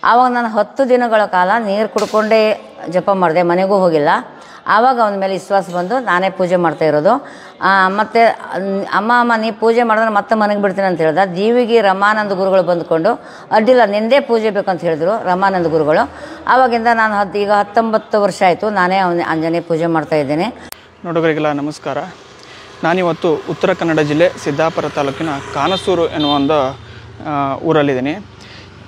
ಆವಾಗ ನಾನು 10 ದಿನಗಳ ಕಾಲ ನೀರು ಕುಡ್ಕೊಂಡೇ ಜಪ ಮಾಡಿದೆ, ಮನೆಗೂ ಹೋಗಿಲ್ಲ. ಆವಾಗ ಅವನ ಮೇಲೆ ವಿಶ್ವಾಸ ಬಂದು ನಾನೇ ಪೂಜೆ ಮಾಡ್ತಾ ಇರೋದು. ಮತ್ತು ಅಮ್ಮ ನೀ ಪೂಜೆ ಮಾಡಿದ್ರೆ ಮತ್ತೆ ಮನೆಗೆ ಬಿಡ್ತೀನಿ ಅಂತ ಹೇಳ್ದೆ. ದೇವಿಗೆ ರಮಾನಂದ ಗುರುಗಳು ಬಂದುಕೊಂಡು ಅಡ್ಡಿಲ್ಲ ನಿಂದೇ ಪೂಜೆ ಬೇಕಂತ ಹೇಳಿದ್ರು ರಮಾನಂದ ಗುರುಗಳು. ಆವಾಗಿಂದ ನಾನು ಈಗ 19 ವರ್ಷ ಆಯಿತು ನಾನೇ ಆಂಜನೇಯ ಪೂಜೆ ಮಾಡ್ತಾ ಇದ್ದೇನೆ. ನೋಡುಗರಿಗೆಲ್ಲ ನಮಸ್ಕಾರ. ನಾನಿವತ್ತು ಉತ್ತರ ಕನ್ನಡ ಜಿಲ್ಲೆ ಸಿದ್ದಾಪುರ ತಾಲೂಕಿನ ಕಾನಸೂರು ಎನ್ನುವ ಒಂದು ಊರಲ್ಲಿದ್ದೀನಿ.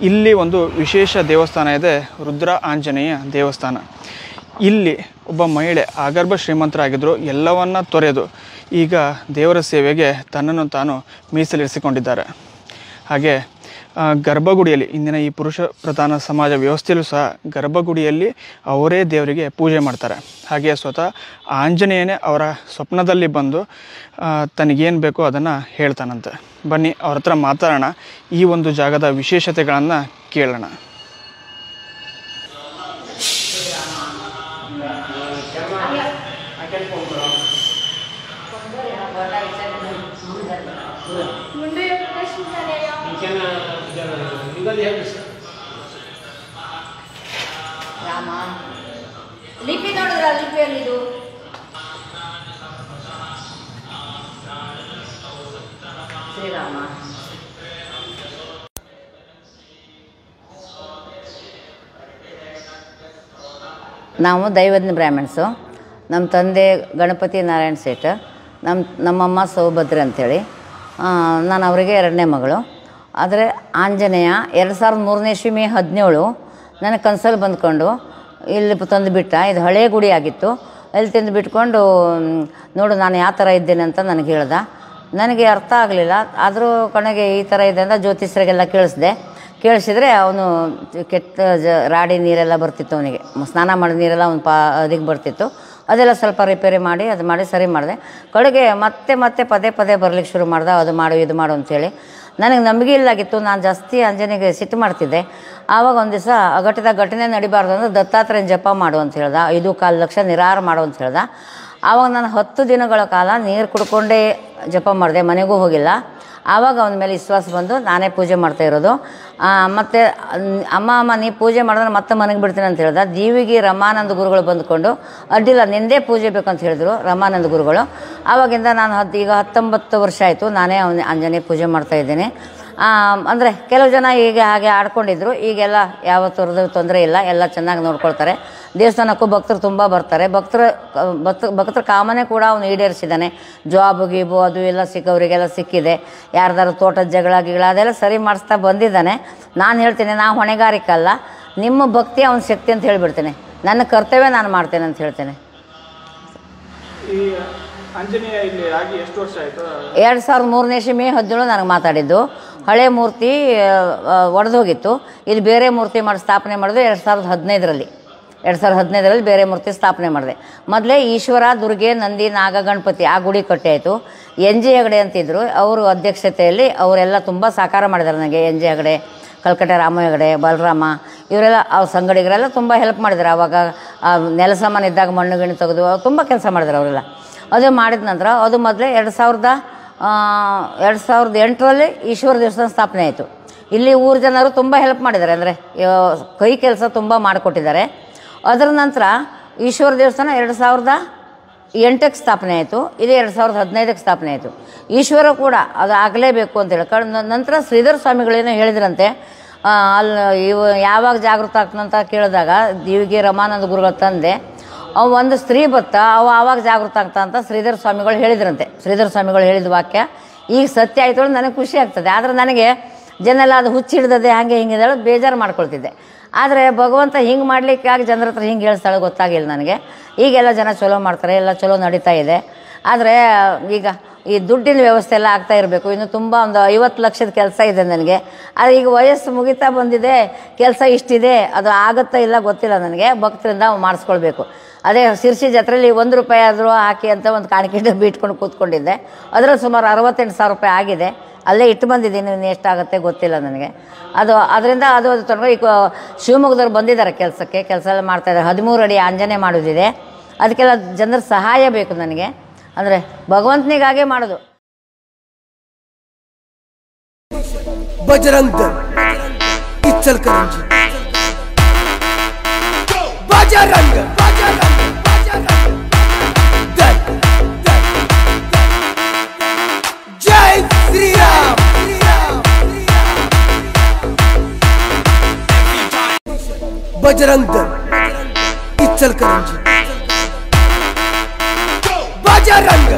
ಇಲ್ಲಿ ಒಂದು ವಿಶೇಷ ದೇವಸ್ಥಾನ ಇದೆ, ರುದ್ರ ಆಂಜನೇಯ ದೇವಸ್ಥಾನ. ಇಲ್ಲಿ ಒಬ್ಬ ಮಹಿಳೆ ಆಗರ್ಭ ಶ್ರೀಮಂತರಾಗಿದ್ದರು, ಎಲ್ಲವನ್ನ ತೊರೆದು ಈಗ ದೇವರ ಸೇವೆಗೆ ತನ್ನನ್ನು ತಾನು ಮೀಸಲಿರಿಸಿಕೊಂಡಿದ್ದಾರೆ. ಹಾಗೆ ಗರ್ಭಗುಡಿಯಲ್ಲಿ ಇಂದಿನ ಈ ಪುರುಷ ಪ್ರಧಾನ ಸಮಾಜ ವ್ಯವಸ್ಥೆಯಲ್ಲೂ ಸಹ ಗರ್ಭಗುಡಿಯಲ್ಲಿ ಅವರೇ ದೇವರಿಗೆ ಪೂಜೆ ಮಾಡ್ತಾರೆ. ಹಾಗೆ ಸ್ವತಃ ಆಂಜನೇಯನೇ ಅವರ ಸ್ವಪ್ನದಲ್ಲಿ ಬಂದು ತನಗೇನು ಬೇಕೋ ಅದನ್ನು ಹೇಳ್ತಾನಂತೆ. ಬನ್ನಿ ಅವ್ರ ಹತ್ರ ಮಾತಾಡೋಣ, ಈ ಒಂದು ಜಾಗದ ವಿಶೇಷತೆಗಳನ್ನು ಕೇಳೋಣ. ರಾಮ ಲಿಪಿ ನೋಡಿದ್ರ, ಲಿಪಿಯಲ್ಲಿ ಇದು ಶ್ರೀರಾಮ. ನಾವು ದೈವಜ್ಞ ಬ್ರಾಹ್ಮಣ್ಸು. ನಮ್ಮ ತಂದೆ ಗಣಪತಿ ನಾರಾಯಣ ಸೇಠ, ನಮ್ಮಮ್ಮ ಸೌಭದ್ರೆ ಅಂಥೇಳಿ. ನಾನು ಅವರಿಗೆ 2ನೇ ಮಗಳು. ಆದರೆ ಆಂಜನೇಯ 2003ನೇ ಇಸ್ವಿ ಮೇ 17 ನನಗೆ ಕನ್ಸಲ್ಲಿ ಬಂದ್ಕೊಂಡು ಇಲ್ಲಿ ತಂದು ಬಿಟ್ಟ. ಇದು ಹಳೇ ಗುಡಿ ಆಗಿತ್ತು. ಅಲ್ಲಿ ತಂದು ಬಿಟ್ಕೊಂಡು ನೋಡು ನಾನು ಯಾವ ಥರ ಇದ್ದೇನೆ ಅಂತ ನನಗೆ ಹೇಳ್ದ. ನನಗೆ ಅರ್ಥ ಆಗಲಿಲ್ಲ. ಆದರೂ ಕೊನೆಗೆ ಈ ಥರ ಇದೆ ಅಂತ ಜ್ಯೋತಿಷ್ಯರಿಗೆಲ್ಲ ಕೇಳಿಸಿದ್ರೆ ಅವನು ಕೆಟ್ಟ ರಾಡಿ ನೀರೆಲ್ಲ ಬರ್ತಿತ್ತು, ಅವನಿಗೆ ಸ್ನಾನ ಮಾಡಿದ ನೀರೆಲ್ಲ ಅವ್ನು ಅದಕ್ಕೆ ಬರ್ತಿತ್ತು. ಅದೆಲ್ಲ ಸ್ವಲ್ಪ ರಿಪೇರಿ ಮಾಡಿ ಸರಿ ಮಾಡಿದೆ. ಕಡೆಗೆ ಮತ್ತೆ ಪದೇ ಬರ್ಲಿಕ್ಕೆ ಶುರು ಮಾಡ್ದೆ, ಅದು ಮಾಡು ಇದು ಮಾಡು ಅಂಥೇಳಿ. ನನಗೆ ನಂಬಿಕೆ ಇಲ್ಲಾಗಿತ್ತು. ನಾನು ಜಾಸ್ತಿ ಆಂಜನೇಯಗೆ ಸಿಟ್ಟು ಮಾಡ್ತಿದ್ದೆ. ಆವಾಗ ಒಂದು ದಿವಸ ಘಟನೆ ನಡಿಬಾರ್ದು ಅಂದ್ರೆ ದತ್ತಾತ್ರೇಯನ ಜಪ ಮಾಡು ಅಂತ ಹೇಳ್ದ. 5-4 ಲಕ್ಷ ನಿರಾಹಾರ ಮಾಡು ಅಂತ ಹೇಳ್ದ. ಆವಾಗ ನಾನು 10 ದಿನಗಳ ಕಾಲ ನೀರು ಕುಡ್ಕೊಂಡೇ ಜಪ ಮಾಡಿದೆ, ಮನೆಗೂ ಹೋಗಿಲ್ಲ. ಆವಾಗ ಅವನ ಮೇಲೆ ವಿಶ್ವಾಸ ಬಂದು ನಾನೇ ಪೂಜೆ ಮಾಡ್ತಾ ಇರೋದು. ಮತ್ತು ಅಮ್ಮ ನೀ ಪೂಜೆ ಮಾಡಿದ್ರೆ ಮತ್ತೆ ಮನೆಗೆ ಬಿಡ್ತೀನಿ ಅಂತ ಹೇಳ್ದೆ. ದೇವಿಗೆ ರಮಾನಂದ ಗುರುಗಳು ಬಂದುಕೊಂಡು ಅಡ್ಡಿಲ್ಲ ನಿಂದೇ ಪೂಜೆ ಬೇಕಂತ ಹೇಳಿದ್ರು ರಮಾನಂದ ಗುರುಗಳು. ಆವಾಗಿಂದ ನಾನು ಈಗ 19 ವರ್ಷ ಆಯಿತು ನಾನೇ ಆಂಜನೇಯ ಪೂಜೆ ಮಾಡ್ತಾ ಇದ್ದೇನೆ. ಅಂದರೆ ಕೆಲವು ಜನ ಹಾಗೆ ಆಡ್ಕೊಂಡಿದ್ರು. ಈಗೆಲ್ಲ ಯಾವ ಥರದ ತೊಂದರೆ ಇಲ್ಲ, ಎಲ್ಲ ಚೆನ್ನಾಗಿ ನೋಡ್ಕೊಳ್ತಾರೆ. ದೇವಸ್ಥಾನಕ್ಕೂ ಭಕ್ತರು ತುಂಬ ಬರ್ತಾರೆ. ಭಕ್ತರ ಕಾಮನೆ ಕೂಡ ಅವನು ಈಡೇರಿಸಿದ್ದಾನೆ. ಜಾಬ್ ಗೀಬು ಅದು ಎಲ್ಲ ಸಿಕ್ಕವರಿಗೆಲ್ಲ ಸಿಕ್ಕಿದೆ. ಯಾರ್ದಾರು ತೋಟದ ಜಗಳ ಅದೆಲ್ಲ ಸರಿ ಮಾಡಿಸ್ತಾ ಬಂದಿದ್ದಾನೆ. ನಾನು ಹೇಳ್ತೀನಿ, ನಾ ಹೊಣೆಗಾರಿಕಲ್ಲ, ನಿಮ್ಮ ಭಕ್ತಿ ಅವನ ಶಕ್ತಿ ಅಂತ ಹೇಳಿಬಿಡ್ತೇನೆ. ನನ್ನ ಕರ್ತವ್ಯ ನಾನು ಮಾಡ್ತೇನೆ ಅಂತ ಹೇಳ್ತೇನೆ. ಆಂಜನೇಯ ಇಲ್ಲಿ ಆಗಿ ಎಷ್ಟು ವರ್ಷ ಆಯಿತು? 2003ನೇ ಇಸ್ವಿ ಮೇ 17 ನನಗೆ ಮಾತಾಡಿದ್ದು. ಹಳೆ ಮೂರ್ತಿ ಒಡೆದೋಗಿತ್ತು. ಇದು ಬೇರೆ ಮೂರ್ತಿ ಸ್ಥಾಪನೆ ಮಾಡಿದ್ರು 2015ರಲ್ಲಿ ಬೇರೆ ಮೂರ್ತಿ ಸ್ಥಾಪನೆ ಮಾಡಿದೆ. ಮೊದಲೇ ಈಶ್ವರ, ದುರ್ಗೆ, ನಂದಿ, ನಾಗ, ಗಣಪತಿ ಆ ಗುಡಿ ಕಟ್ಟಿ ಆಯಿತು. NG ಹೆಗಡೆ ಅಂತಿದ್ರು, ಅವರು ಅಧ್ಯಕ್ಷತೆಯಲ್ಲಿ ಅವರೆಲ್ಲ ತುಂಬ ಸಹಕಾರ ಮಾಡಿದ್ದಾರೆ ನನಗೆ. NG ಹೆಗಡೆ, ಕಲ್ಕಟ್ಟೆ ರಾಮ ಹೆಗಡೆ, ಬಲರಾಮ, ಇವರೆಲ್ಲ ಅವ್ರ ಸಂಗಡಿಗರೆಲ್ಲ ತುಂಬ ಹೆಲ್ಪ್ ಮಾಡಿದ್ದಾರೆ. ಆವಾಗ ನೆಲಸಮಾನ ಇದ್ದಾಗ ಮಣ್ಣು ಗಿಣ್ಣು ತೆಗೆದು ತುಂಬ ಕೆಲಸ ಮಾಡಿದ್ದಾರೆ ಅವರೆಲ್ಲ. ಅದು ಮಾಡಿದ ನಂತರ ಅದು ಮೊದಲೇ 2008ರಲ್ಲಿ ಈಶ್ವರ ದೇವಸ್ಥಾನ ಸ್ಥಾಪನೆ ಆಯಿತು. ಇಲ್ಲಿ ಊರ ಜನರು ತುಂಬ ಹೆಲ್ಪ್ ಮಾಡಿದ್ದಾರೆ, ಅಂದರೆ ಕೈ ಕೆಲಸ ತುಂಬ ಮಾಡಿಕೊಟ್ಟಿದ್ದಾರೆ. ಅದರ ನಂತರ ಈಶ್ವರ ದೇವಸ್ಥಾನ 2008ಕ್ಕೆ ಸ್ಥಾಪನೆ ಆಯಿತು. ಇದು 2015ಕ್ಕೆ ಸ್ಥಾಪನೆ ಆಯಿತು. ಈಶ್ವರ ಕೂಡ ಅದು ಆಗಲೇಬೇಕು ಅಂತೇಳಿ ನಂತರ ಶ್ರೀಧರ ಸ್ವಾಮಿಗಳೇನೋ ಹೇಳಿದ್ರಂತೆ. ಯಾವಾಗ ಜಾಗೃತ ಆಗ್ತಂತ ಕೇಳಿದಾಗ ದೇವಿಗೆ ರಮಾನಂದ ಗುರುಗಳ ತಂದೆ ಒಂದು ಸ್ತ್ರೀ ಬತ್ತ ಆವಾಗ ಜಾಗೃತ ಆಗ್ತಾ ಅಂತ ಶ್ರೀಧರ ಸ್ವಾಮಿಗಳು ಹೇಳಿದ್ರಂತೆ. ಶ್ರೀಧರ ಸ್ವಾಮಿಗಳು ಹೇಳಿದ ವಾಕ್ಯ ಈಗ ಸತ್ಯ ಆಯಿತು ಅಂದ್ರೆ ನನಗೆ ಖುಷಿ ಆಗ್ತದೆ. ಆದರೆ ನನಗೆ ಜನೆಲ್ಲ ಅದು ಹುಚ್ಚಿಡ್ದದೆ ಹಾಗೆ ಹಿಂಗೆ ಬೇಜಾರು ಮಾಡ್ಕೊಳ್ತಿದ್ದೆ. ಆದರೆ ಭಗವಂತ ಹಿಂಗೆ ಮಾಡಲಿಕ್ಕಾಗಿ ಜನರ ಹತ್ರ ಹಿಂಗೆ ಹೇಳ್ತಾಳೆ ಗೊತ್ತಾಗಿಲ್ಲ ನನಗೆ. ಈಗೆಲ್ಲ ಜನ ಚಲೋ ಮಾಡ್ತಾರೆ, ಎಲ್ಲ ಚಲೋ ನಡೀತಾ ಇದೆ. ಆದರೆ ಈಗ ಈ ದುಡ್ಡಿನ ವ್ಯವಸ್ಥೆ ಎಲ್ಲ ಆಗ್ತಾ ಇರಬೇಕು. ಇನ್ನು ತುಂಬ ಒಂದು 50 ಲಕ್ಷದ ಕೆಲಸ ಇದೆ ನನಗೆ. ಆದರೆ ಈಗ ವಯಸ್ಸು ಮುಗಿತಾ ಬಂದಿದೆ, ಕೆಲಸ ಇಷ್ಟಿದೆ, ಅದು ಆಗುತ್ತಾ ಇಲ್ಲ ಗೊತ್ತಿಲ್ಲ ನನಗೆ. ಭಕ್ತರಿಂದ ಮಾಡಿಸ್ಕೊಳ್ಬೇಕು. ಅದೇ ಶಿರ್ಸಿ ಜಾತ್ರೆಯಲ್ಲಿ 1 ರೂಪಾಯಿ ಆದರೂ ಹಾಕಿ ಅಂತ ಒಂದು ಕಾಣಿಕೆ ಡಬ್ಬಿ ಇಟ್ಕೊಂಡು ಕೂತ್ಕೊಂಡಿದ್ದೆ. ಅದರಲ್ಲಿ ಸುಮಾರು 68,000 ರೂಪಾಯಿ ಆಗಿದೆ. ಅಲ್ಲೇ ಇಟ್ಟು ಬಂದಿದ್ದೀನಿ, ಇನ್ನು ಎಷ್ಟಾಗುತ್ತೆ ಗೊತ್ತಿಲ್ಲ ನನಗೆ. ಅದರಿಂದ ಅದು ತೊಗೊಂಡು ಈಗ ಶಿವಮೊಗ್ಗದವ್ರು ಬಂದಿದ್ದಾರೆ ಕೆಲಸ ಎಲ್ಲ ಮಾಡ್ತಾಯಿದ್ದಾರೆ. 13 ಅಡಿ ಆಂಜನೇಯ ಮಾಡೋದಿದೆ. ಅದಕ್ಕೆಲ್ಲ ಜನರ ಸಹಾಯ ಬೇಕು ನನಗೆ. ಅಂದರೆ ಭಗವಂತನಿಗಾಗೆ ಮಾಡೋದು. बजरंग दल इचलकरंजी। बजरंग दल जय श्री राम बजरंग दल इचलकरंजी बजरंग